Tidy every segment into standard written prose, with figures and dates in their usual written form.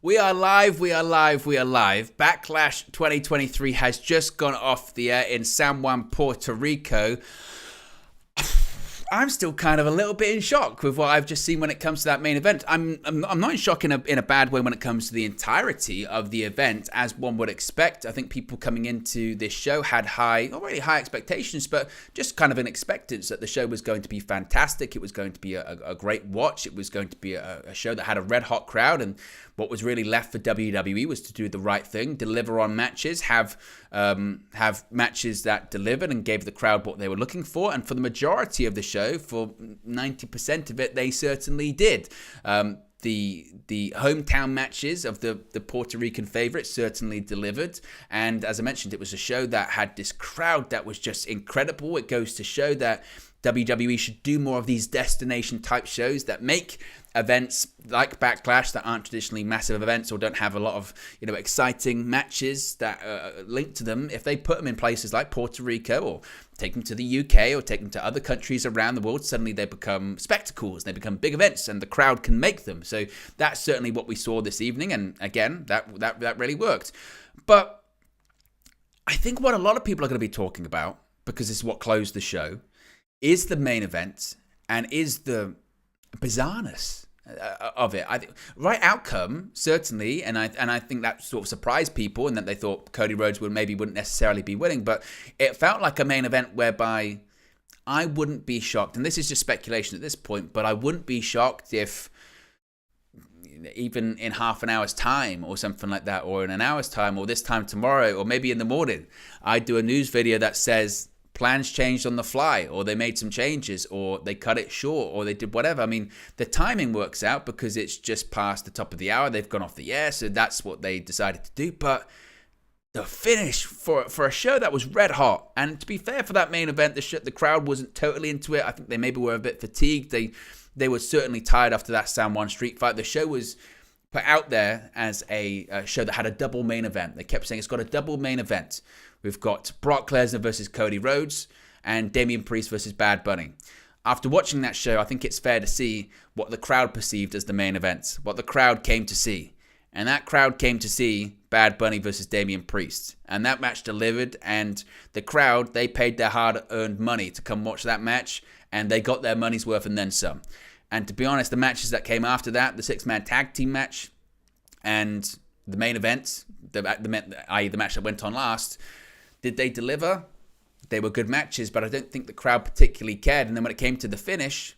We are live, we are live, we are live. Backlash 2023 has just gone off the air in San Juan, Puerto Rico. I'm still kind of a little bit in shock with what I've just seen when it comes to that main event. I'm not in shock in a bad way when it comes to the entirety of the event, as one would expect. I think people coming into this show had not really high expectations, but just kind of an expectance that the show was going to be fantastic. It was going to be a great watch. It was going to be a show that had a red hot crowd, and what was really left for WWE was to do the right thing, deliver on matches, have matches that delivered and gave the crowd what they were looking for. And for the majority of the show, for 90% of it, they certainly did. The hometown matches of the Puerto Rican favorites certainly delivered. And as I mentioned, it was a show that had this crowd that was just incredible. It goes to show that WWE should do more of these destination type shows that make events like Backlash that aren't traditionally massive events or don't have a lot of exciting matches that link to them. If they put them in places like Puerto Rico or take them to the UK or take them to other countries around the world, suddenly they become spectacles, they become big events, and the crowd can make them. So that's certainly what we saw this evening, and again, that really worked. But I think what a lot of people are going to be talking about, because this is what closed the show, is the main event and is the bizarreness of it. I think right outcome certainly, and I think that sort of surprised people, and that they thought Cody Rhodes wouldn't necessarily be winning, but it felt like a main event whereby I wouldn't be shocked, and this is just speculation at this point, but I wouldn't be shocked if even in half an hour's time or something like that, or in an hour's time, or this time tomorrow, or maybe in the morning, I do a news video that says plans changed on the fly, or they made some changes, or they cut it short, or they did whatever. I mean, the timing works out because it's just past the top of the hour. They've gone off the air, so that's what they decided to do. But the finish for a show that was red hot, and to be fair, for that main event, the crowd wasn't totally into it. I think they maybe were a bit fatigued. They were certainly tired after that San Juan street fight. The show was put out there as a show that had a double main event. They kept saying it's got a double main event. We've got Brock Lesnar versus Cody Rhodes and Damian Priest versus Bad Bunny. After watching that show, I think it's fair to see what the crowd perceived as the main event, what the crowd came to see. And that crowd came to see Bad Bunny versus Damian Priest. And that match delivered, and the crowd, they paid their hard-earned money to come watch that match, and they got their money's worth and then some. And to be honest, the matches that came after that, the six-man tag team match and the main event, i.e. the match that went on last, did they deliver? They were good matches, but I don't think the crowd particularly cared. And then when it came to the finish,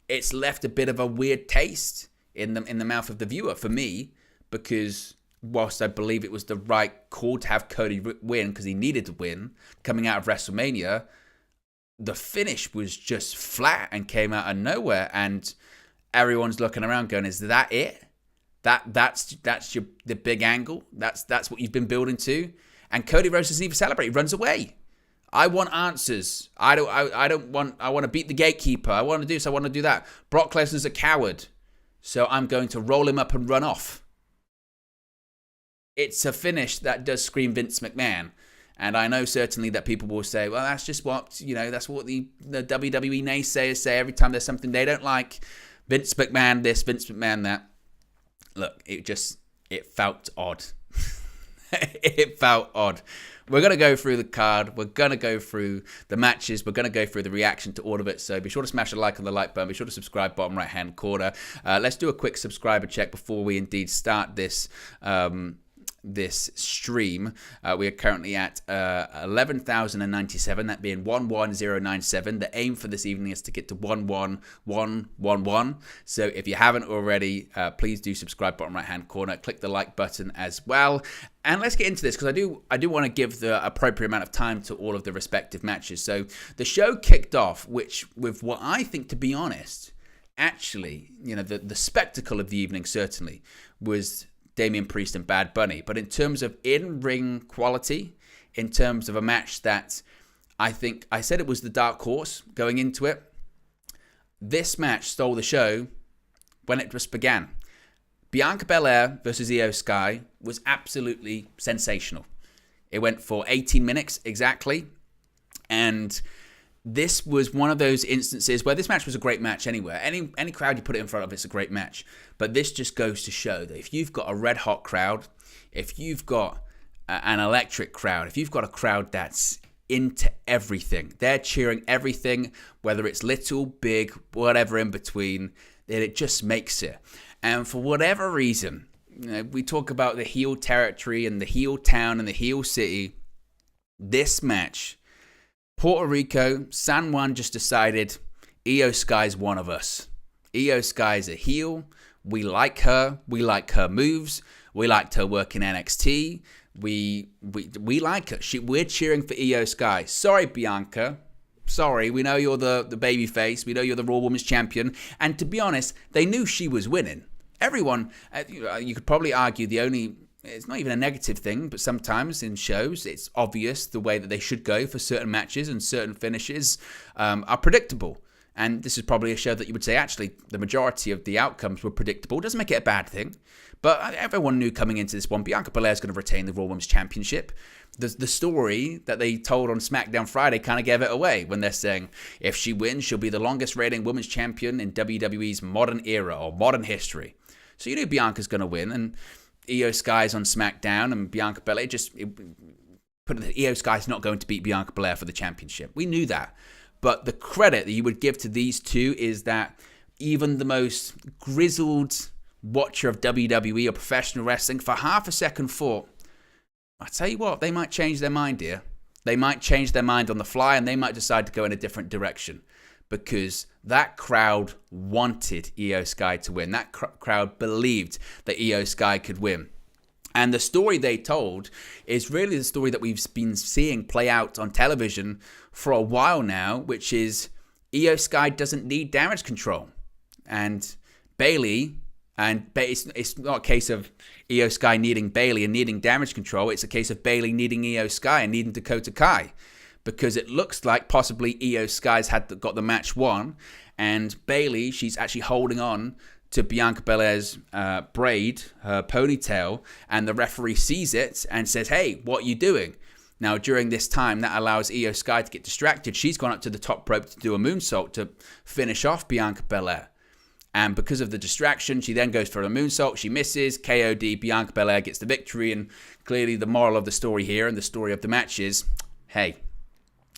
it's left a bit of a weird taste in the mouth of the viewer for me, because whilst I believe it was the right call to have Cody win because he needed to win coming out of WrestleMania, the finish was just flat and came out of nowhere, and everyone's looking around going, "Is that it? That's the big angle? That's what you've been building to?" And Cody Rhodes doesn't even celebrate. He runs away. I want answers. I want to beat the gatekeeper. I want to do this. I want to do that. Brock Lesnar's a coward, so I'm going to roll him up and run off. It's a finish that does scream Vince McMahon. And I know certainly that people will say, well, that's just what, that's what the WWE naysayers say every time there's something they don't like. Vince McMahon this, Vince McMahon that. Look, it felt odd. It felt odd. We're going to go through the card. We're going to go through the matches. We're going to go through the reaction to all of it. So be sure to smash a like on the like button. Be sure to subscribe, bottom right-hand corner. Let's do a quick subscriber check before we indeed start this stream. We are currently at 11,097, that being 11097. The aim for this evening is to get to 11111. So if you haven't already, please do subscribe, bottom right hand corner. Click the like button as well. And let's get into this, because I do want to give the appropriate amount of time to all of the respective matches. So the show kicked off, with what I think, to be honest, actually, the spectacle of the evening certainly was Damian Priest and Bad Bunny. But in terms of in-ring quality, in terms of a match that I think I said it was the dark horse going into it, this match stole the show when it just began. Bianca Belair versus Iyo Sky was absolutely sensational. It went for 18 minutes exactly, and this was one of those instances where this match was a great match anywhere. Any crowd you put it in front of, it's a great match. But this just goes to show that if you've got a red hot crowd, if you've got an electric crowd, if you've got a crowd that's into everything, they're cheering everything, whether it's little, big, whatever in between, then it just makes it. And for whatever reason, we talk about the heel territory and the heel town and the heel city. This match, Puerto Rico, San Juan just decided Iyo Sky's one of us. Iyo Sky's a heel. We like her. We like her moves. We liked her work in NXT. We like her. We're cheering for Iyo Sky. Sorry, Bianca. Sorry, we know you're the baby face. We know you're the Raw Women's Champion. And to be honest, they knew she was winning. Everyone, you could probably argue it's not even a negative thing, but sometimes in shows, it's obvious the way that they should go for certain matches and certain finishes are predictable. And this is probably a show that you would say, actually, the majority of the outcomes were predictable. It doesn't make it a bad thing. But everyone knew coming into this one, Bianca Belair is going to retain the Raw Women's Championship. The story that they told on SmackDown Friday kind of gave it away when they're saying, if she wins, she'll be the longest reigning women's champion in WWE's modern era or modern history. So you knew Bianca's going to win. And Iyo Sky's on SmackDown, and Bianca Belair put it that Iyo Sky's not going to beat Bianca Belair for the championship. We knew that. But the credit that you would give to these two is that even the most grizzled watcher of WWE or professional wrestling for half a second thought, I tell you what, they might change their mind here. They might change their mind on the fly, and they might decide to go in a different direction. Because that crowd wanted Iyo Sky to win. That crowd believed that Iyo Sky could win. And the story they told is really the story that we've been seeing play out on television for a while now, which is Iyo Sky doesn't need damage control. And Bayley, it's not a case of Iyo Sky needing Bayley and needing damage control. It's a case of Bayley needing Iyo Sky and needing Dakota Kai. Because it looks like possibly Iyo Sky's got the match won, and Bayley, she's actually holding on to Bianca Belair's braid, her ponytail, and the referee sees it and says, hey, what are you doing? Now, during this time, that allows Iyo Sky to get distracted. She's gone up to the top rope to do a moonsault to finish off Bianca Belair. And because of the distraction, she then goes for a moonsault. She misses. KOD, Bianca Belair gets the victory. And clearly the moral of the story here and the story of the match is, hey,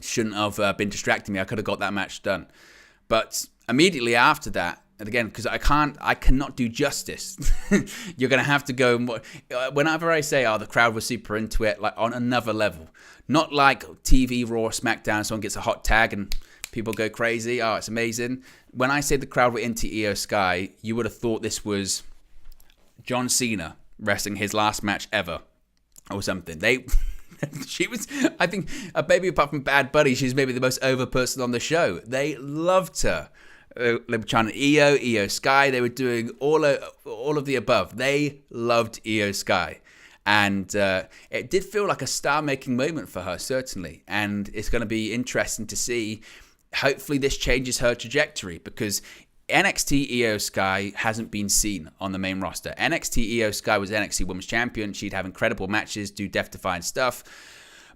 shouldn't have been distracting me. I could have got that match done. But immediately after that, and again, because I cannot do justice. You're going to have to go. Whenever I say, the crowd was super into it, like on another level. Not like TV, Raw, SmackDown, someone gets a hot tag and people go crazy. Oh, it's amazing. When I say the crowd were into Iyo Sky, you would have thought this was John Cena wrestling his last match ever or something. She was, I think, maybe apart from Bad Buddy, she's maybe the most over person on the show. They loved her. They were chanting Iyo Sky. They were doing all of the above. They loved Iyo Sky. And it did feel like a star-making moment for her, certainly. And it's going to be interesting to see. Hopefully this changes her trajectory, because NXT Iyo Sky hasn't been seen on the main roster. NXT Iyo Sky was NXT Women's Champion. She'd have incredible matches, do death-defying stuff.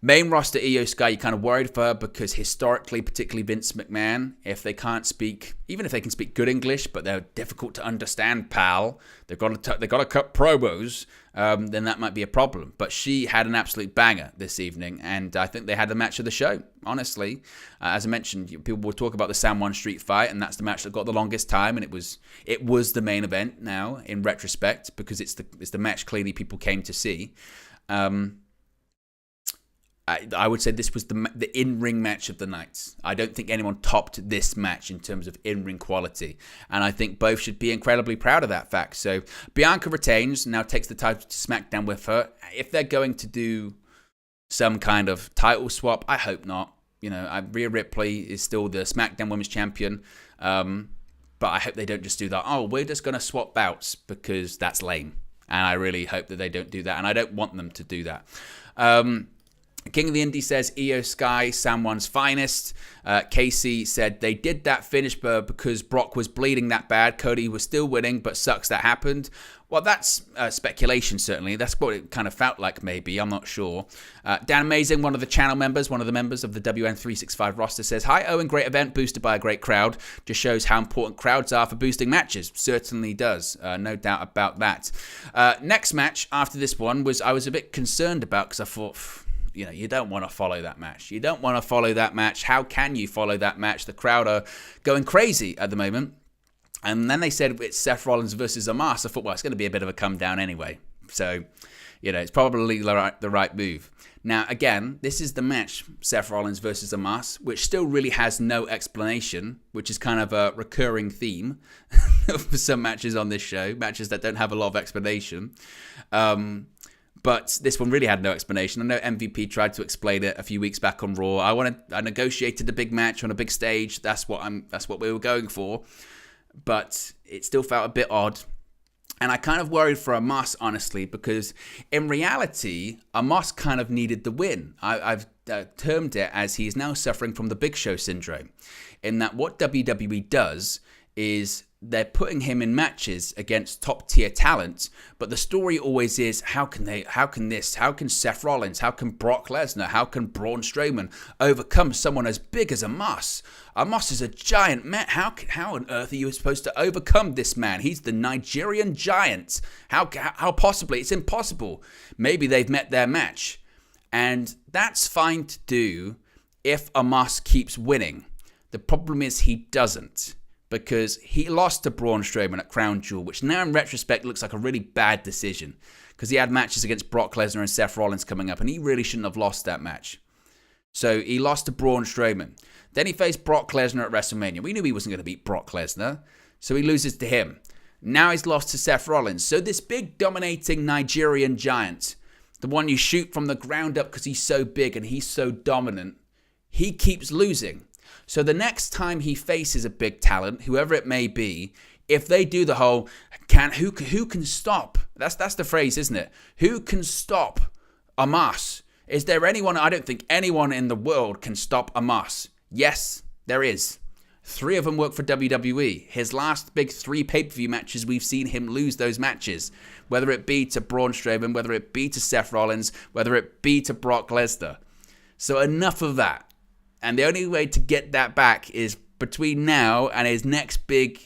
Main roster Iyo Sky, you're kind of worried for her because historically, particularly Vince McMahon, if they can't speak, even if they can speak good English, but they're difficult to understand, pal, they've got to cut promos, then that might be a problem. But she had an absolute banger this evening, and I think they had the match of the show, honestly. As I mentioned, people will talk about the San Juan Street fight, and that's the match that got the longest time, and it was the main event now, in retrospect, because it's the match clearly people came to see. I would say this was the in-ring match of the night. I don't think anyone topped this match in terms of in-ring quality. And I think both should be incredibly proud of that fact. So Bianca retains, now takes the title to SmackDown with her. If they're going to do some kind of title swap, I hope not. Rhea Ripley is still the SmackDown Women's Champion. But I hope they don't just do that. Oh, we're just going to swap bouts, because that's lame. And I really hope that they don't do that. And I don't want them to do that. King of the Indie says, Iyo Sky, San Juan's finest. Casey said they did that finish because Brock was bleeding that bad. Cody was still winning, but sucks that happened. Well, that's speculation, certainly. That's what it kind of felt like, maybe. I'm not sure. Dan Amazing, one of the channel members, one of the members of the WN365 roster, says, "Hi, Owen, great event, boosted by a great crowd. Just shows how important crowds are for boosting matches." Certainly does. No doubt about that. Next match after this one I was a bit concerned about, because I thought, you don't want to follow that match. You don't want to follow that match. How can you follow that match? The crowd are going crazy at the moment. And then they said it's Seth Rollins versus Omos. I thought, well, it's going to be a bit of a come down anyway. So, it's probably the right move. Now, again, this is the match, Seth Rollins versus Omos, which still really has no explanation, which is kind of a recurring theme for some matches on this show, matches that don't have a lot of explanation. But this one really had no explanation. I know MVP tried to explain it a few weeks back on Raw. I negotiated a big match on a big stage. That's what we were going for. But it still felt a bit odd. And I kind of worried for Omos, honestly, because in reality, Omos kind of needed the win. I've termed it as he's now suffering from the Big Show syndrome, in that what WWE does is they're putting him in matches against top tier talent, but the story always is, how can Seth Rollins, how can Brock Lesnar, how can Braun Strowman overcome someone as big as Omos? Omos is a giant man. How on earth are you supposed to overcome this man? He's the Nigerian giant. How possibly? It's impossible. Maybe they've met their match. And that's fine to do if Omos keeps winning. The problem is he doesn't, because he lost to Braun Strowman at Crown Jewel, which now in retrospect looks like a really bad decision, because he had matches against Brock Lesnar and Seth Rollins coming up, and he really shouldn't have lost that match. So he lost to Braun Strowman. Then he faced Brock Lesnar at WrestleMania. We knew he wasn't going to beat Brock Lesnar, so he loses to him. Now he's lost to Seth Rollins. So this big dominating Nigerian giant, the one you shoot from the ground up because he's so big and he's so dominant, he keeps losing. So the next time he faces a big talent, whoever it may be, if they do the whole, who can stop? That's the phrase, isn't it? Who can stop Omos? Is there anyone? I don't think anyone in the world can stop Omos. Yes, there is. 3 of them work for WWE. His last big 3 pay-per-view matches, we've seen him lose those matches. Whether it be to Braun Strowman, whether it be to Seth Rollins, whether it be to Brock Lesnar. So enough of that. And the only way to get that back is between now and his next big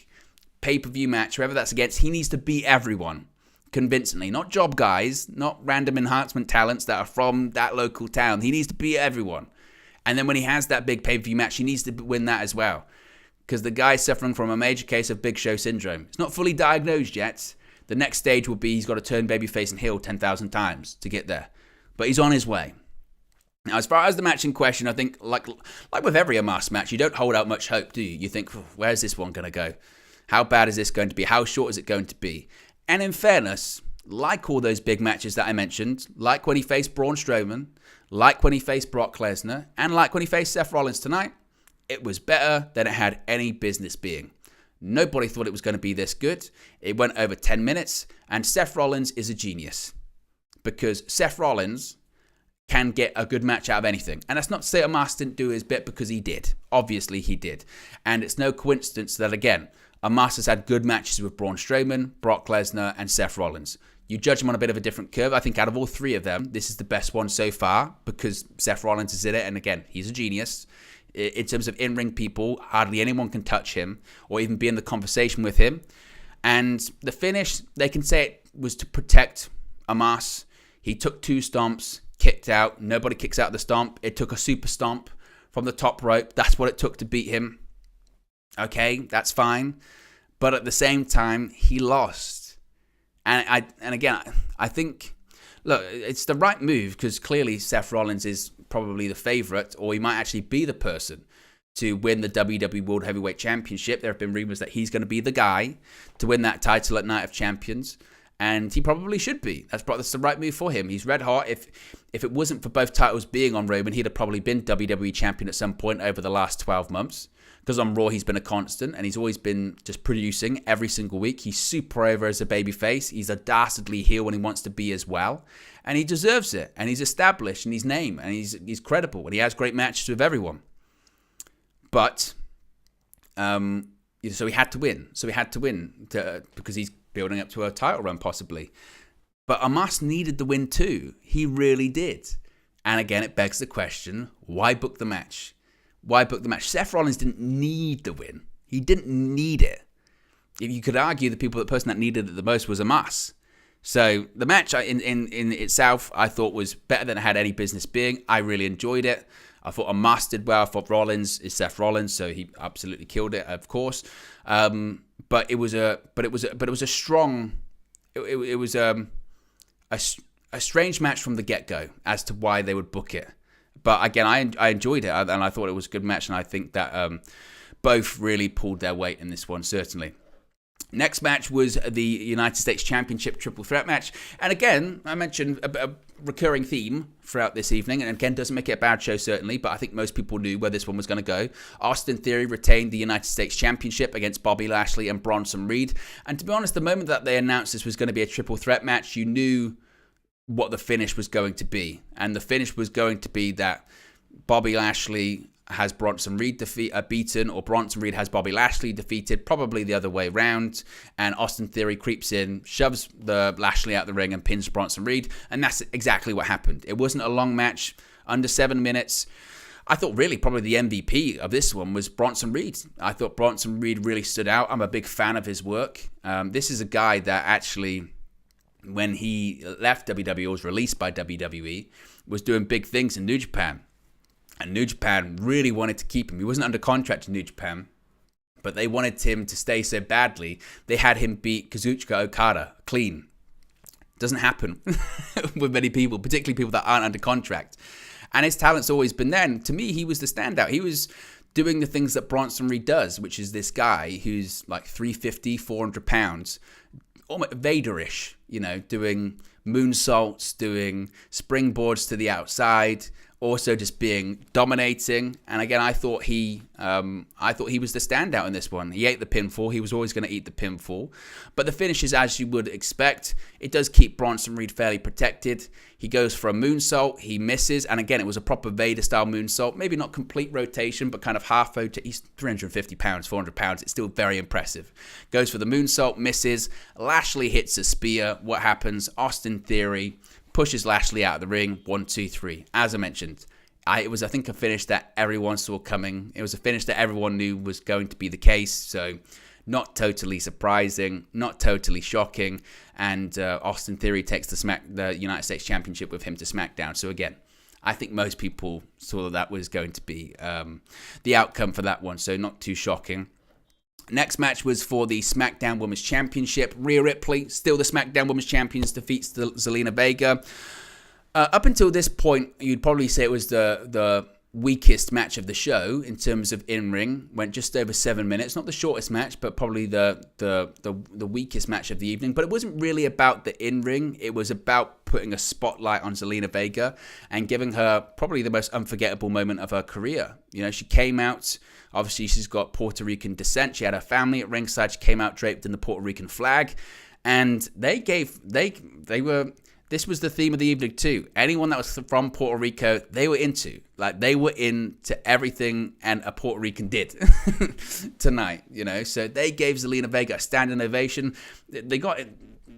pay-per-view match, whoever that's against, he needs to beat everyone convincingly. Not job guys, not random enhancement talents that are from that local town. He needs to beat everyone. And then when he has that big pay-per-view match, he needs to win that as well. Because the guy's suffering from a major case of Big Show syndrome. It's not fully diagnosed yet. The next stage will be he's got to turn babyface and heel 10,000 times to get there. But he's on his way. Now, as far as the match in question, I think, like with every Omos match, you don't hold out much hope, do you? You think, where's this one going to go? How bad is this going to be? How short is it going to be? And in fairness, like all those big matches that I mentioned, like when he faced Braun Strowman, like when he faced Brock Lesnar, and like when he faced Seth Rollins tonight, it was better than it had any business being. Nobody thought it was going to be this good. It went over 10 minutes, and Seth Rollins is a genius. Because Seth Rollins can get a good match out of anything. And that's not to say Omos didn't do his bit, because he did. Obviously, he did. And it's no coincidence that, again, Omos has had good matches with Braun Strowman, Brock Lesnar, and Seth Rollins. You judge him on a bit of a different curve. I think out of all 3 of them, this is the best one so far, because Seth Rollins is in it. And again, he's a genius. In terms of in-ring people, hardly anyone can touch him or even be in the conversation with him. And the finish, they can say it was to protect Omos. He took 2 stomps, kicked out. Nobody kicks out the stomp. It took a super stomp from the top rope. That's what it took to beat him. Okay, that's fine. But at the same time, he lost. And again, I think, look, it's the right move, because clearly Seth Rollins is probably the favorite, or he might actually be the person to win the WWE World Heavyweight Championship. There have been rumors that he's going to be the guy to win that title at Night of Champions. And he probably should be. That's the right move for him. He's red hot. If it wasn't for both titles being on Roman, he'd have probably been WWE champion at some point over the last 12 months. Because on Raw, he's been a constant, and he's always been just producing every single week. He's super over as a babyface. He's a dastardly heel when he wants to be as well. And he deserves it. And he's established in his name. And he's credible. And he has great matches with everyone. But, so he had to win. Because he's building up to a title run possibly. But Omos needed the win too. He really did. And again, it begs the question, why book the match? Why book the match? Seth Rollins didn't need the win. He didn't need it. If you could argue the person that needed it the most was Omos. So the match in itself, I thought was better than it had any business being. I really enjoyed it. I thought Omos did well. I thought Rollins is Seth Rollins, so he absolutely killed it, of course. But it was a strong. It was a strange match from the get-go as to why they would book it. But again, I enjoyed it, and I thought it was a good match, and I think that both really pulled their weight in this one, certainly. Next match was the United States Championship Triple Threat match. And again, I mentioned a recurring theme throughout this evening. And again, doesn't make it a bad show, certainly. But I think most people knew where this one was going to go. Austin Theory retained the United States Championship against Bobby Lashley and Bronson Reed. And to be honest, the moment that they announced this was going to be a triple threat match, you knew what the finish was going to be. And the finish was going to be that Bobby Lashley has Bronson Reed beaten, or Bronson Reed has Bobby Lashley defeated, probably the other way around, and Austin Theory creeps in, shoves the Lashley out the ring and pins Bronson Reed, and that's exactly what happened. It wasn't a long match, under 7 minutes. I thought really probably the MVP of this one was Bronson Reed. I thought Bronson Reed really stood out. I'm a big fan of his work. This is a guy that actually, when he left WWE, was released by WWE, was doing big things in New Japan. And New Japan really wanted to keep him. He wasn't under contract in New Japan, but they wanted him to stay so badly, they had him beat Kazuchika Okada clean. Doesn't happen with many people, particularly people that aren't under contract. And his talent's always been there. And to me, he was the standout. He was doing the things that Bronson Reed does, which is this guy who's like 350, 400 pounds, almost Vader-ish, doing moonsaults, doing springboards to the outside, also just being dominating. And again, I thought he was the standout in this one. He ate the pinfall. He was always going to eat the pinfall. But the finish is as you would expect. It does keep Bronson Reed fairly protected. He goes for a moonsault. He misses. And again, it was a proper Vader-style moonsault. Maybe not complete rotation, but kind of half rotation. He's 350 pounds, 400 pounds. It's still very impressive. Goes for the moonsault, misses. Lashley hits a spear. What happens? Austin Theory pushes Lashley out of the ring, 1, 2, 3. As I mentioned, it was, I think, a finish that everyone saw coming. It was a finish that everyone knew was going to be the case. So not totally surprising, not totally shocking. And Austin Theory takes the United States Championship with him to SmackDown. So again, I think most people saw that was going to be the outcome for that one. So not too shocking. Next match was for the SmackDown Women's Championship. Rhea Ripley, still the SmackDown Women's Champions, defeats Zelina Vega. Up until this point, you'd probably say it was the weakest match of the show in terms of in-ring. Went just over 7 minutes. Not the shortest match, but probably the weakest match of the evening. But it wasn't really about the in-ring. It was about putting a spotlight on Zelina Vega and giving her probably the most unforgettable moment of her career. She came out. Obviously, she's got Puerto Rican descent. She had her family at ringside. She came out draped in the Puerto Rican flag. And this was the theme of the evening too. Anyone that was from Puerto Rico, they were into. They were into everything and a Puerto Rican did tonight, So they gave Zelina Vega a standing ovation. They got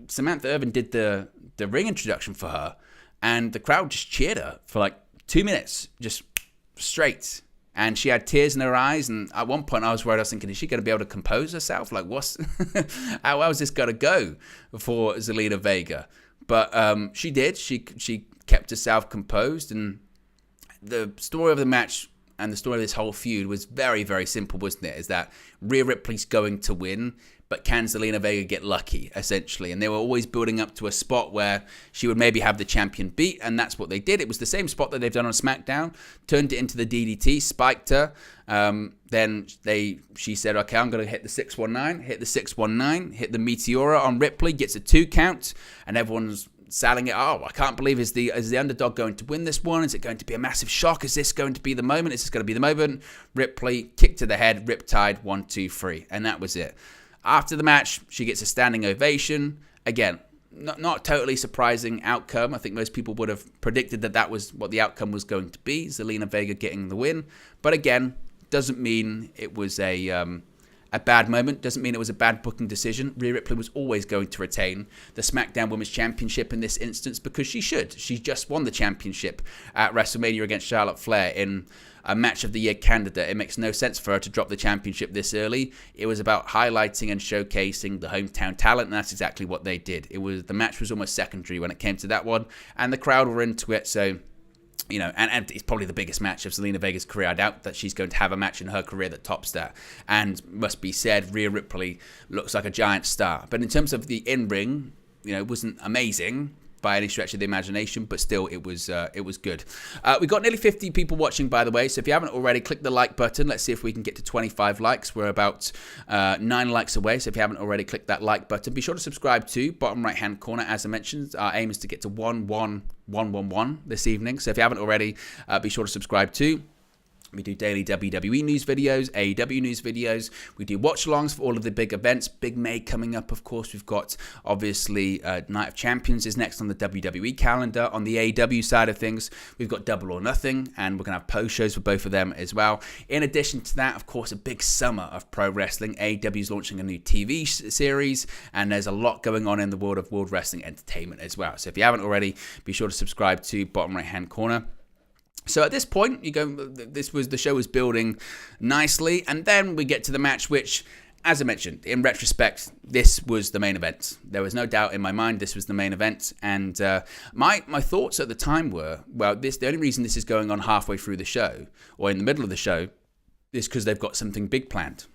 Samantha Irvin did the ring introduction for her. And the crowd just cheered her for 2 minutes, just straight. And she had tears in her eyes. And at one point I was worried. I was thinking, is she going to be able to compose herself? How is this going to go for Zelina Vega? But she did. She kept herself composed. And the story of the match and the story of this whole feud was very, very simple, wasn't it? Is that Rhea Ripley's going to win, but can Zelina Vega get lucky, essentially? And they were always building up to a spot where she would maybe have the champion beat, and that's what they did. It was the same spot that they've done on SmackDown, turned it into the DDT, spiked her. Then she said, okay, I'm going to hit the 619, hit the Meteora on Ripley, gets a 2 count, and everyone's selling it. Oh, I can't believe is the underdog going to win this one? Is it going to be a massive shock? Is this going to be the moment? Is this going to be the moment? Ripley, kick to the head, Riptide, 1, 2, 3, and that was it. After the match, she gets a standing ovation. Again, not totally surprising outcome. I think most people would have predicted that was what the outcome was going to be. Zelina Vega getting the win. But again, doesn't mean it was a a bad moment. Doesn't mean it was a bad booking decision. Rhea Ripley was always going to retain the SmackDown Women's Championship in this instance because she should. She just won the championship at WrestleMania against Charlotte Flair in a match of the year candidate. It makes no sense for her to drop the championship this early. It was about highlighting and showcasing the hometown talent, and that's exactly what they did. The match was almost secondary when it came to that one, and the crowd were into it. So, you know, and it's probably the biggest match of Zelina Vega's career. I doubt that she's going to have a match in her career that tops that. And must be said, Rhea Ripley looks like a giant star. But in terms of the in-ring, you know, it wasn't amazing by any stretch of the imagination, but still it was good. We got nearly 50 people watching, by the way, so if you haven't already, click the like button. Let's see if we can get to 25 likes. We're about 9 likes away, so if you haven't already, click that like button. Be sure to subscribe to bottom right hand corner. As I mentioned, our aim is to get to 111 this evening, so if you haven't already, be sure to subscribe to. We do daily WWE news videos, AEW news videos. We do watch-alongs for all of the big events. Big May coming up, of course. We've got, obviously, Night of Champions is next on the WWE calendar. On the AEW side of things, we've got Double or Nothing, and we're going to have post-shows for both of them as well. In addition to that, of course, a big summer of pro wrestling. AEW is launching a new TV series, and there's a lot going on in the world of World Wrestling Entertainment as well. So if you haven't already, be sure to subscribe to bottom right-hand corner. So at this point, the show was building nicely, and then we get to the match, which, as I mentioned, in retrospect, this was the main event. There was no doubt in my mind this was the main event, and my thoughts at the time were, well, the only reason this is going on halfway through the show, or in the middle of the show, is because they've got something big planned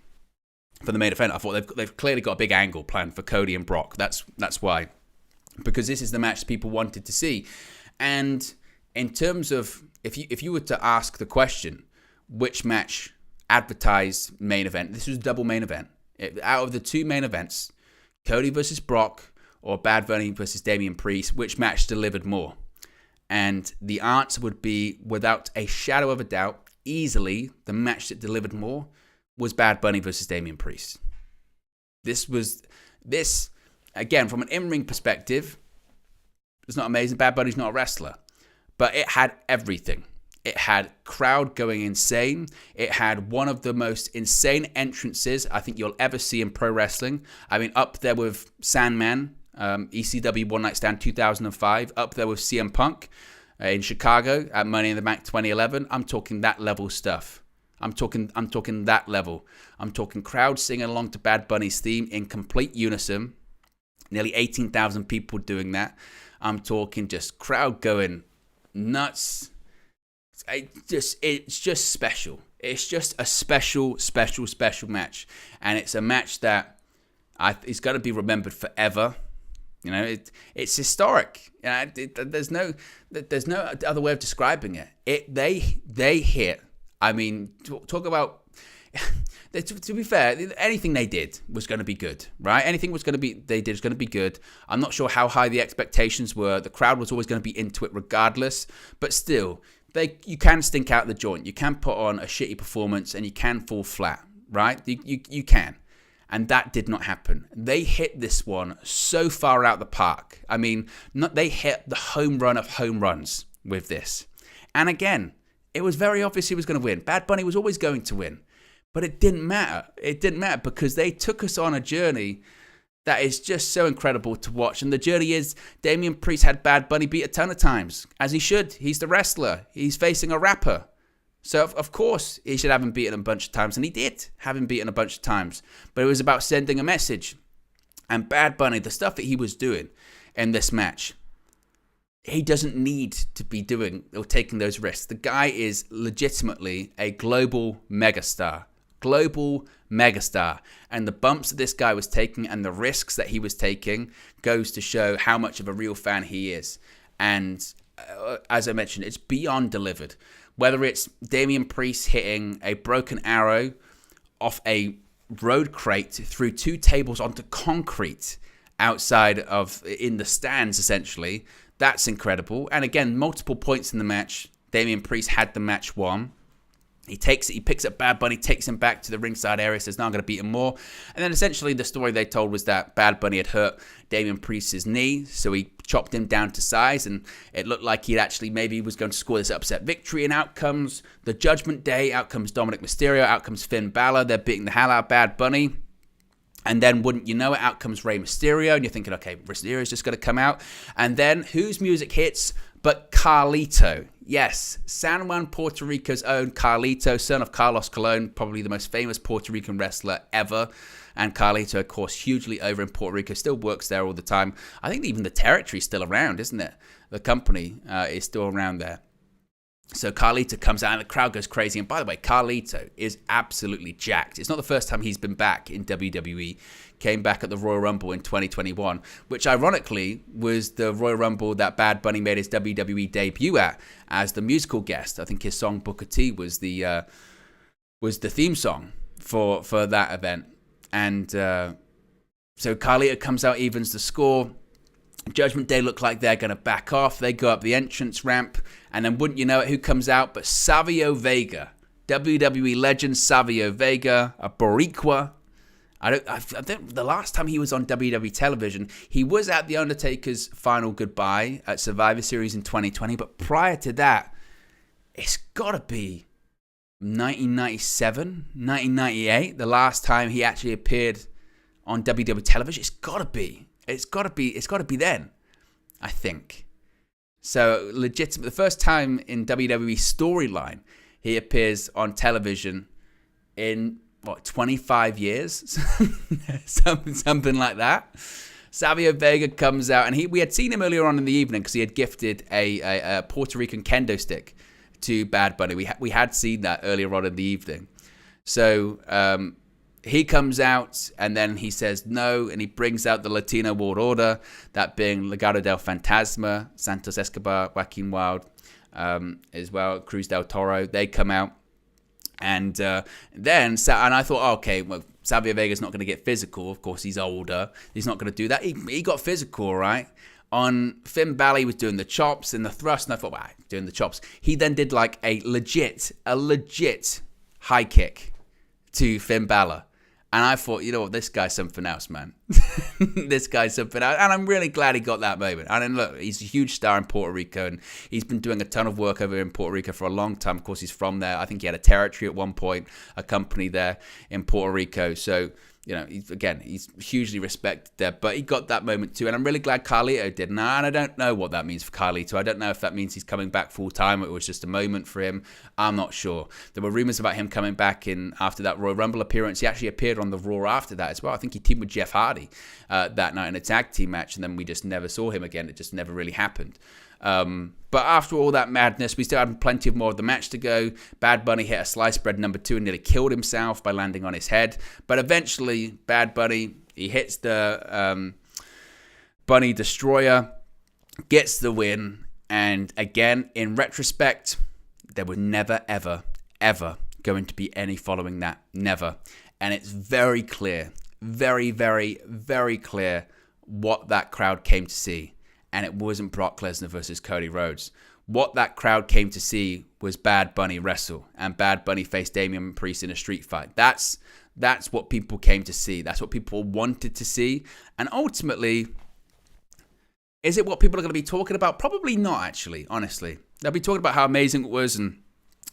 for the main event. I thought they've clearly got a big angle planned for Cody and Brock. That's why, because this is the match people wanted to see, and in terms of if you were to ask the question, which match advertised main event, this was a double main event. Out of the two main events, Cody versus Brock or Bad Bunny versus Damian Priest, which match delivered more? And the answer would be, without a shadow of a doubt, easily the match that delivered more was Bad Bunny versus Damian Priest. This, again, from an in-ring perspective, it's not amazing. Bad Bunny's not a wrestler. But it had everything. It had crowd going insane. It had one of the most insane entrances I think you'll ever see in pro wrestling. I mean, up there with Sandman, ECW One Night Stand 2005. Up there with CM Punk in Chicago at Money in the Bank 2011. I'm talking that level stuff. I'm talking that level. I'm talking crowd singing along to Bad Bunny's theme in complete unison. Nearly 18,000 people doing that. I'm talking just crowd going nuts. It's just special. It's just a special match, and it's a match that it's going to be remembered forever. You know, it's historic. There's no other way of describing it. They hit. I mean, talk about. To be fair, anything they did was going to be good, right? Anything was going to be good. I'm not sure how high the expectations were. The crowd was always going to be into it regardless, but still, you can stink out the joint. You can put on a shitty performance, and you can fall flat, right? You can, and that did not happen. They hit this one so far out the park. I mean, they hit the home run of home runs with this, and again, it was very obvious he was going to win. Bad Bunny was always going to win. But it didn't matter. It didn't matter because they took us on a journey that is just so incredible to watch. And the journey is Damian Priest had Bad Bunny beat a ton of times, as he should. He's the wrestler. He's facing a rapper. So, of course, he should have him beaten a bunch of times. And he did have him beaten a bunch of times. But it was about sending a message. And Bad Bunny, the stuff that he was doing in this match, he doesn't need to be doing or taking those risks. The guy is legitimately a global megastar. And the bumps that this guy was taking and the risks that he was taking goes to show how much of a real fan he is. And as I mentioned, it's beyond delivered. Whether it's Damian Priest hitting a broken arrow off a road crate through 2 tables onto concrete outside of in the stands, essentially, that's incredible. And again, multiple points in the match. Damian Priest had the match won. He picks up Bad Bunny, takes him back to the ringside area, says, no, I'm going to beat him more. And then essentially the story they told was that Bad Bunny had hurt Damian Priest's knee, so he chopped him down to size, and it looked like he actually maybe was going to score this upset victory. And out comes the Judgment Day, out comes Dominik Mysterio, out comes Finn Balor. They're beating the hell out of Bad Bunny. And then, wouldn't you know it, out comes Rey Mysterio, and you're thinking, okay, Mysterio's just going to come out. And then, whose music hits but Carlito? Yes, San Juan, Puerto Rico's own Carlito, son of Carlos Colon, probably the most famous Puerto Rican wrestler ever. And Carlito, of course, hugely over in Puerto Rico, still works there all the time. I think even the territory's still around, isn't it? The company is still around there. So Carlito comes out and the crowd goes crazy. And by the way, Carlito is absolutely jacked. It's not the first time he's been back in WWE. Came back at the Royal Rumble in 2021, which ironically was the Royal Rumble that Bad Bunny made his WWE debut at as the musical guest. I think his song Booker T was the theme song for that event. And so Carlito comes out, evens the score. Judgment Day look like they're going to back off. They go up the entrance ramp. And then wouldn't you know it, who comes out but Savio Vega. WWE legend Savio Vega, a Boricua. I think the last time he was on WWE television, he was at The Undertaker's final goodbye at Survivor Series in 2020. But prior to that, it's got to be 1997, 1998, the last time he actually appeared on WWE television. It's got to be then, I think. So legitimate, the first time in WWE storyline he appears on television in 25 years, something like that. Savio Vega comes out, and we had seen him earlier on in the evening because he had gifted a Puerto Rican kendo stick to Bad Bunny. We had seen that earlier on in the evening. So he comes out, and then he says no, and he brings out the Latino World Order, that being Legado del Fantasma, Santos Escobar, Joaquin Wilde, as well, Cruz del Toro. They come out, and then I thought, okay, well, Savio Vega's not going to get physical. Of course, he's older. He's not going to do that. He got physical, right? On Finn Balor, he was doing the chops and the thrust, and I thought, wow, doing the chops. He then did like a legit high kick to Finn Balor. And I thought, you know what, this guy's something else, man. This guy's something else. And I'm really glad he got that moment. And then look, he's a huge star in Puerto Rico, and he's been doing a ton of work over in Puerto Rico for a long time. Of course, he's from there. I think he had a territory at one point, a company there in Puerto Rico. So, you know, he's hugely respected there. But he got that moment too. And I'm really glad Carlito did. And I don't know what that means for Carlito. I don't know if that means he's coming back full time or it was just a moment for him. I'm not sure. There were rumors about him coming back in after that Royal Rumble appearance. He actually appeared on the Raw after that as well. I think he teamed with Jeff Hardy that night in a tag team match. And then we just never saw him again. It just never really happened. But after all that madness, we still had plenty of more of the match to go. Bad Bunny hit a sliced bread number 2 and nearly killed himself by landing on his head. But eventually, Bad Bunny, he hits the Bunny Destroyer, gets the win. And again, in retrospect, there were never, ever, ever going to be any following that. Never. And it's very clear, very, very, very clear what that crowd came to see. And it wasn't Brock Lesnar versus Cody Rhodes. What that crowd came to see was Bad Bunny wrestle. And Bad Bunny face Damian Priest in a street fight. That's what people came to see. That's what people wanted to see. And ultimately, is it what people are going to be talking about? Probably not, actually, honestly. They'll be talking about how amazing it was and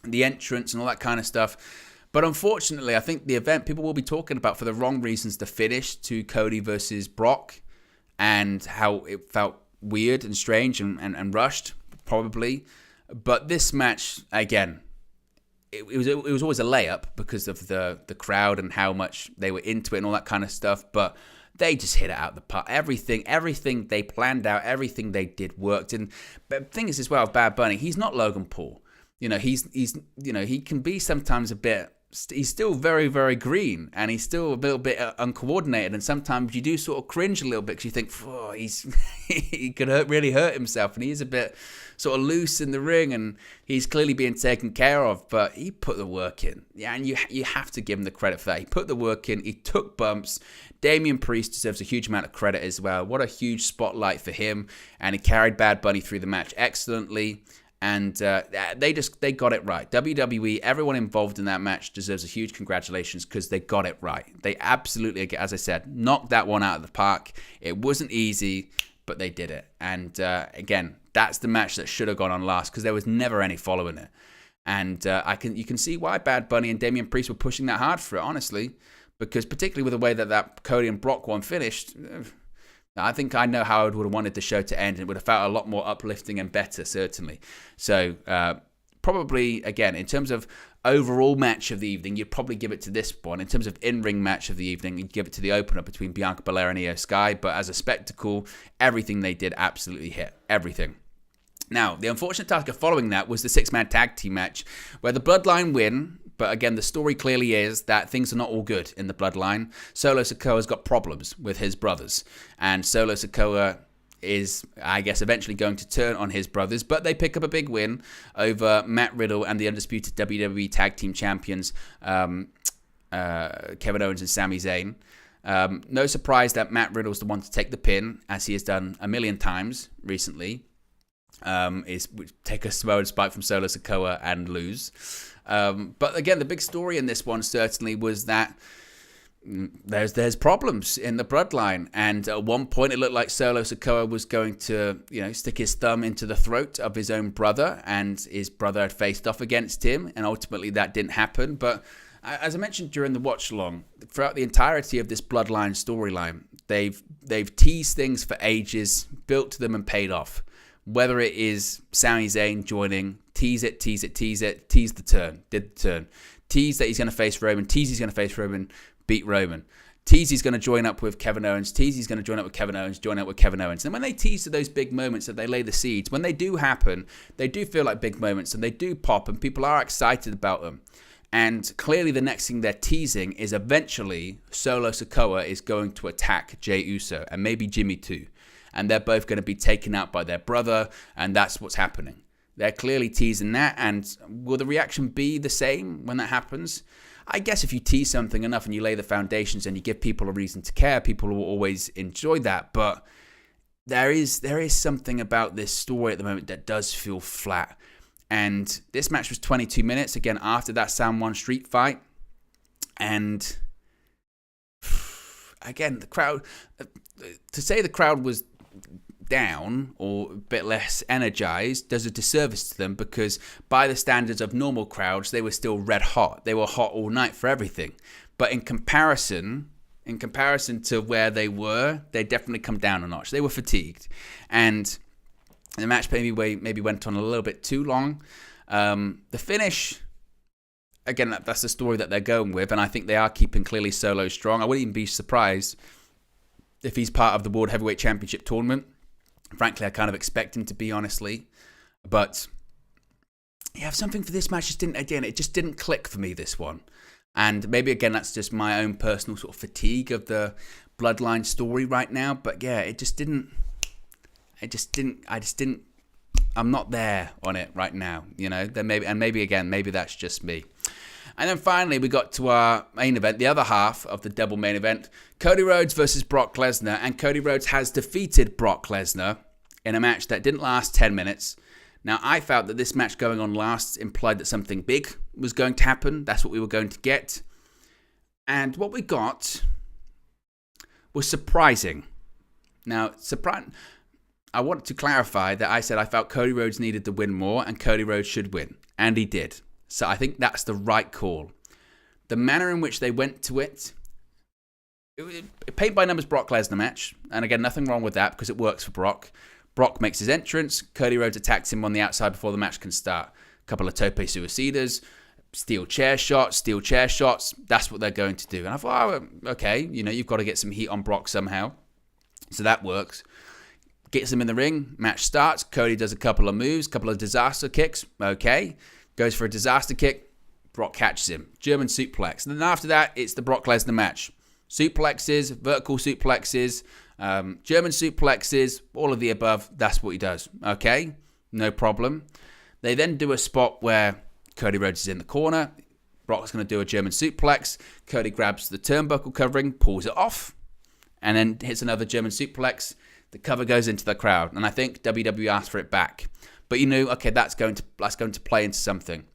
the entrance and all that kind of stuff. But unfortunately, I think the event people will be talking about for the wrong reasons, the finish to Cody versus Brock and how it felt weird and strange and rushed, probably. But this match, again, it was always a layup because of the crowd and how much they were into it and all that kind of stuff. But they just hit it out the park. Everything they planned out, everything they did worked. And but the thing is as well, Bad Bunny, he's not Logan Paul. You know, he's you know, he can be sometimes a bit. He's still very, very green, and he's still a little bit uncoordinated, and sometimes you do sort of cringe a little bit because you think, oh, he could really hurt himself, and he is a bit sort of loose in the ring, and he's clearly being taken care of, but he put the work in. Yeah, and you have to give him the credit for that. He put the work in. He took bumps. Damian Priest deserves a huge amount of credit as well. What a huge spotlight for him, and he carried Bad Bunny through the match excellently. And they got it right. WWE, everyone involved in that match deserves a huge congratulations because they got it right. They absolutely, as I said, knocked that one out of the park. It wasn't easy, but they did it. And again, that's the match that should have gone on last because there was never any following it. And you can see why Bad Bunny and Damian Priest were pushing that hard for it, honestly, because particularly with the way that Cody and Brock one finished, I think I know how I would have wanted the show to end, and it would have felt a lot more uplifting and better, certainly. So probably, again, in terms of overall match of the evening, you'd probably give it to this one. In terms of in-ring match of the evening, you'd give it to the opener between Bianca Belair and Iyo Sky. But as a spectacle, everything they did absolutely hit. Everything. Now, the unfortunate task of following that was the six-man tag team match, where the Bloodline win. But again, the story clearly is that things are not all good in the Bloodline. Solo Sikoa's got problems with his brothers. And Solo Sikoa is, I guess, eventually going to turn on his brothers. But they pick up a big win over Matt Riddle and the undisputed WWE Tag Team Champions, Kevin Owens and Sami Zayn. No surprise that Matt Riddle's the one to take the pin, as he has done a million times recently. Is take a Samoan spike from Solo Sikoa and lose. But again, the big story in this one certainly was that there's problems in the Bloodline, and at one point it looked like Solo Sikoa was going to, stick his thumb into the throat of his own brother, and his brother had faced off against him, and ultimately that didn't happen. But as I mentioned during the watch along, throughout the entirety of this Bloodline storyline, they've teased things for ages, built to them, and paid off. Whether it is Sami Zayn joining, tease the turn, did the turn. Tease that he's going to face Roman, tease he's going to face Roman, beat Roman. Tease he's going to join up with Kevin Owens, tease he's going to join up with Kevin Owens, join up with Kevin Owens. And when they tease to those big moments that they lay the seeds, when they do happen, they do feel like big moments and they do pop and people are excited about them. And clearly the next thing they're teasing is eventually Solo Sikoa is going to attack Jey Uso and maybe Jimmy too. And they're both going to be taken out by their brother, and that's what's happening. They're clearly teasing that, and will the reaction be the same when that happens? I guess if you tease something enough and you lay the foundations and you give people a reason to care, people will always enjoy that. But there is something about this story at the moment that does feel flat. And this match was 22 minutes, again, after that San Juan Street fight. And again, the crowd, to say the crowd was down or a bit less energized does a disservice to them, because by the standards of normal crowds, they were still red hot. They were hot all night for everything. But in comparison to where they were, they definitely come down a notch. They were fatigued. And the match maybe went on a little bit too long. The finish, again, that's the story that they're going with, and I think they are keeping clearly Solo strong. I wouldn't even be surprised if he's part of the World Heavyweight Championship tournament. Frankly, I kind of expect him to be, honestly. But yeah, something for this match it just didn't click for me, this one. And maybe, again, that's just my own personal sort of fatigue of the Bloodline story right now. But yeah, I'm not there on it right now, Then maybe that's just me. And then finally, we got to our main event, the other half of the double main event, Cody Rhodes versus Brock Lesnar. And Cody Rhodes has defeated Brock Lesnar in a match that didn't last 10 minutes. Now, I felt that this match going on last implied that something big was going to happen. That's what we were going to get. And what we got was surprising. Now, I want to clarify that I said I felt Cody Rhodes needed to win more and Cody Rhodes should win. And he did. So I think that's the right call. The manner in which they went to it paint by numbers Brock Lesnar match. And again, nothing wrong with that because it works for Brock. Brock makes his entrance. Cody Rhodes attacks him on the outside before the match can start. A couple of tope suicidas, steel chair shots. That's what they're going to do. And I thought, okay, you've got to get some heat on Brock somehow. So that works. Gets him in the ring. Match starts. Cody does a couple of moves, couple of disaster kicks. Okay. Goes for a disaster kick. Brock catches him. German suplex. And then after that, it's the Brock Lesnar match. Suplexes, vertical suplexes, German suplexes, all of the above. That's what he does. Okay? No problem. They then do a spot where Cody Rhodes is in the corner. Brock's going to do a German suplex. Cody grabs the turnbuckle covering, pulls it off, and then hits another German suplex. The cover goes into the crowd. And I think WWE asked for it back. But you knew, okay, that's going to play into something.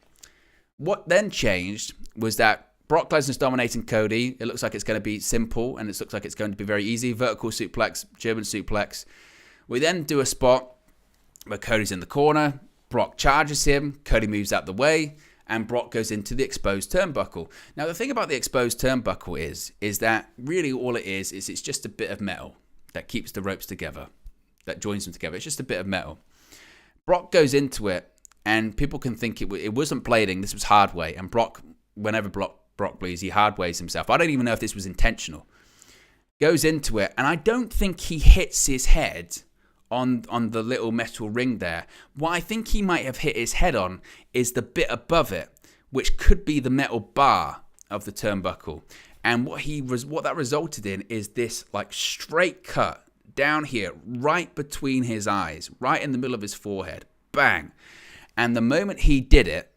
What then changed was that Brock Lesnar's dominating Cody. It looks like it's going to be simple, and it looks like it's going to be very easy. Vertical suplex, German suplex. We then do a spot where Cody's in the corner. Brock charges him. Cody moves out the way, and Brock goes into the exposed turnbuckle. Now, the thing about the exposed turnbuckle is that really all it is it's just a bit of metal that keeps the ropes together, that joins them together. It's just a bit of metal. Brock goes into it, and people can think it wasn't blading. This was hard way. And Brock, whenever Brock bleeds, he hard ways himself. I don't even know if this was intentional. Goes into it, and I don't think he hits his head on the little metal ring there. What I think he might have hit his head on is the bit above it, which could be the metal bar of the turnbuckle. And what that resulted in is this like straight cut down here, right between his eyes, right in the middle of his forehead. Bang. And the moment he did it,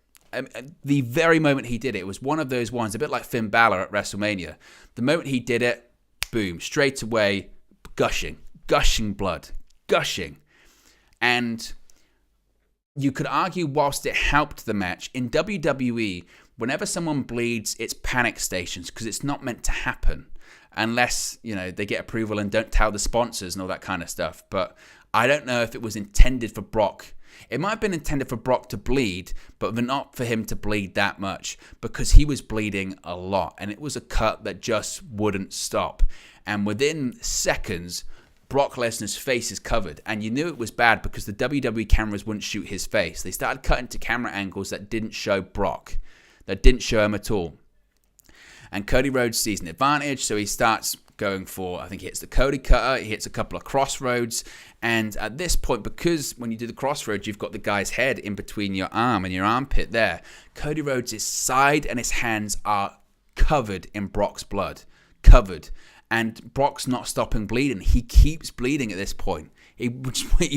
the very moment he did it, it was one of those ones, a bit like Finn Balor at WrestleMania. The moment he did it, boom, straight away, gushing blood, gushing. And you could argue, whilst it helped the match, in WWE, whenever someone bleeds, it's panic stations, because it's not meant to happen unless, they get approval and don't tell the sponsors and all that kind of stuff. But I don't know if it was intended for Brock. It might have been intended for Brock to bleed, but not for him to bleed that much, because he was bleeding a lot, and it was a cut that just wouldn't stop. And within seconds, Brock Lesnar's face is covered, and you knew it was bad because the WWE cameras wouldn't shoot his face. They started cutting to camera angles that didn't show Brock, that didn't show him at all. And Cody Rhodes sees an advantage, so he starts going for, I think he hits the Cody cutter, he hits a couple of crossroads, and at this point, because when you do the crossroads, you've got the guy's head in between your arm and your armpit there, Cody Rhodes' side and his hands are covered in Brock's blood. Covered. And Brock's not stopping bleeding. He keeps bleeding at this point. He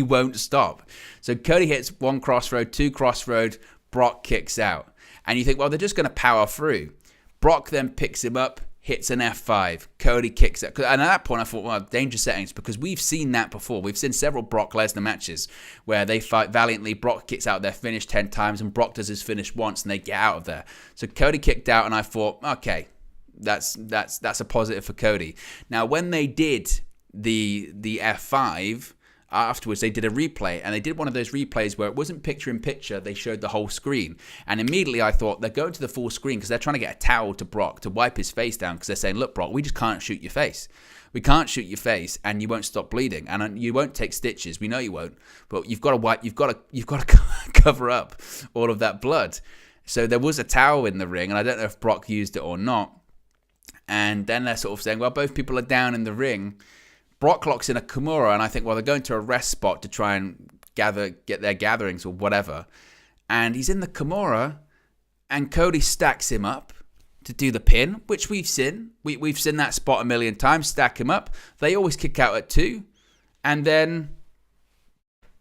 won't stop. So Cody hits one crossroad, two crossroad, Brock kicks out. And you think, well, they're just going to power through. Brock then picks him up, hits an F5. Cody kicks out. And at that point, I thought, well, danger settings, because we've seen that before. We've seen several Brock Lesnar matches where they fight valiantly. Brock kicks out their finish 10 times, and Brock does his finish once, and they get out of there. So Cody kicked out, and I thought, okay, that's a positive for Cody. Now, when they did the F5, afterwards they did a replay, and they did one of those replays where it wasn't picture in picture, they showed the whole screen. And immediately I thought, they're going to the full screen because they're trying to get a towel to Brock to wipe his face down, because they're saying, look, Brock, we just can't shoot your face. We can't shoot your face, and you won't stop bleeding, and you won't take stitches. We know you won't, but you've got to wipe. You've got to cover up all of that blood. So there was a towel in the ring, and I don't know if Brock used it or not. And then they're sort of saying, well, both people are down in the ring. Brock locks in a Kimura, and I think, well, they're going to a rest spot to try and get their gatherings or whatever. And he's in the Kimura, and Cody stacks him up to do the pin, which we've seen. We've seen that spot a million times, stack him up. They always kick out at 2, and then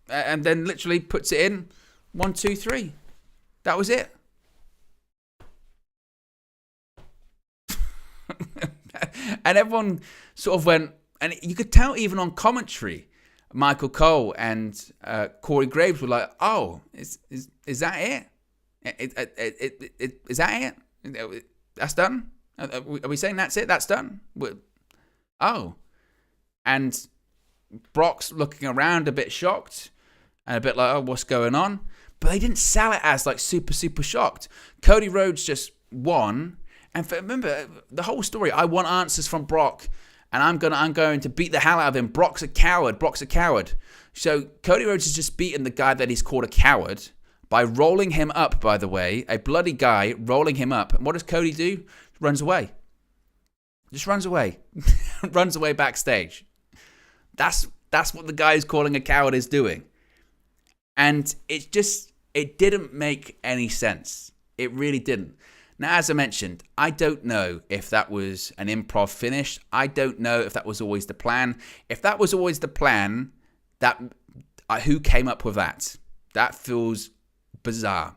literally puts it in 1, 2, 3. That was it. And everyone sort of went, and you could tell even on commentary, Michael Cole and Corey Graves were like, "Oh, is that it? Is that it? That's done? Are we saying that's it? That's done? Oh." And Brock's looking around a bit shocked and a bit like, "Oh, what's going on?" But they didn't sell it as like super, super shocked. Cody Rhodes just won. And remember, the whole story, I want answers from Brock, and I'm going to beat the hell out of him. Brock's a coward. So Cody Rhodes has just beaten the guy that he's called a coward by rolling him up, by the way, a bloody guy rolling him up. And what does Cody do? Runs away. Just runs away. Runs away backstage. That's what the guy who's calling a coward is doing. And it didn't make any sense. It really didn't. Now, as I mentioned, I don't know if that was an improv finish. I don't know if that was always the plan. If that was always the plan, who came up with that? That feels bizarre.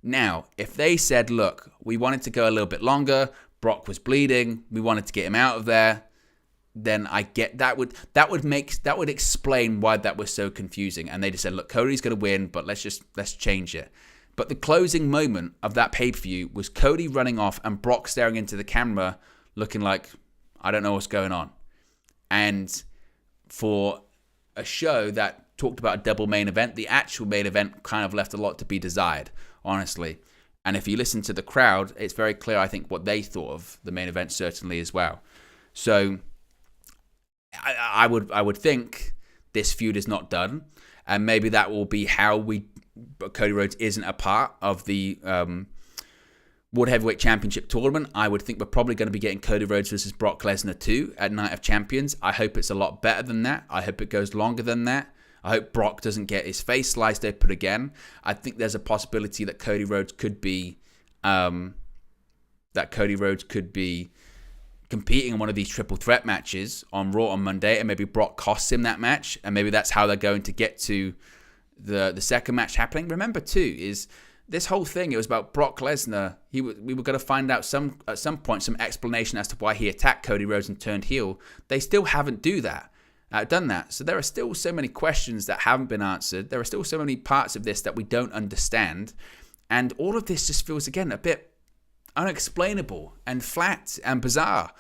Now, if they said, look, we wanted to go a little bit longer, Brock was bleeding, we wanted to get him out of there, then I get that would explain why that was so confusing. And they just said, look, Cody's going to win, but let's change it. But the closing moment of that pay-per-view was Cody running off and Brock staring into the camera looking like, I don't know what's going on. And for a show that talked about a double main event, the actual main event kind of left a lot to be desired, honestly. And if you listen to the crowd, it's very clear, I think, what they thought of the main event, certainly as well. So I would think this feud is not done, and maybe that will be how Cody Rhodes isn't a part of the World Heavyweight Championship tournament. I would think we're probably going to be getting Cody Rhodes versus Brock Lesnar 2 at Night of Champions. I hope it's a lot better than that. I hope it goes longer than that. I hope Brock doesn't get his face sliced open again. I think there's a possibility that Cody Rhodes could be competing in one of these triple threat matches on Raw on Monday, and maybe Brock costs him that match, and maybe that's how they're going to get to the second match happening. Remember too, is this whole thing, it was about Brock Lesnar. We were going to find out at some point some explanation as to why he attacked Cody Rhodes and turned heel. They still haven't done that. So there are still so many questions that haven't been answered. There are still so many parts of this that we don't understand, and all of this just feels again a bit unexplainable and flat and bizarre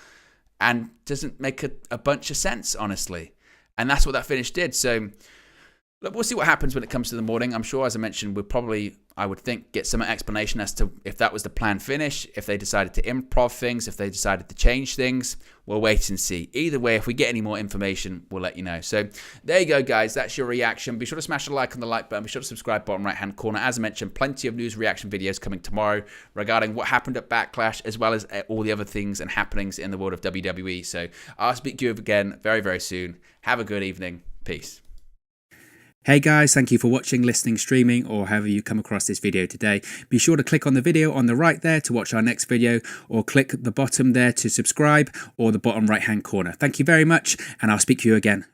and doesn't make a bunch of sense, honestly. And that's what that finish did. So look, we'll see what happens when it comes to the morning. I'm sure, as I mentioned, we'll probably, I would think, get some explanation as to if that was the planned finish, if they decided to improv things, if they decided to change things. We'll wait and see. Either way, if we get any more information, we'll let you know. So there you go, guys. That's your reaction. Be sure to smash a like on the like button. Be sure to subscribe, bottom right-hand corner. As I mentioned, plenty of news reaction videos coming tomorrow regarding what happened at Backlash, as well as all the other things and happenings in the world of WWE. So I'll speak to you again very, very soon. Have a good evening. Peace. Hey guys, thank you for watching, listening, streaming, or however you come across this video today. Be sure to click on the video on the right there to watch our next video, or click the bottom there to subscribe, or the bottom right hand corner. Thank you very much, and I'll speak to you again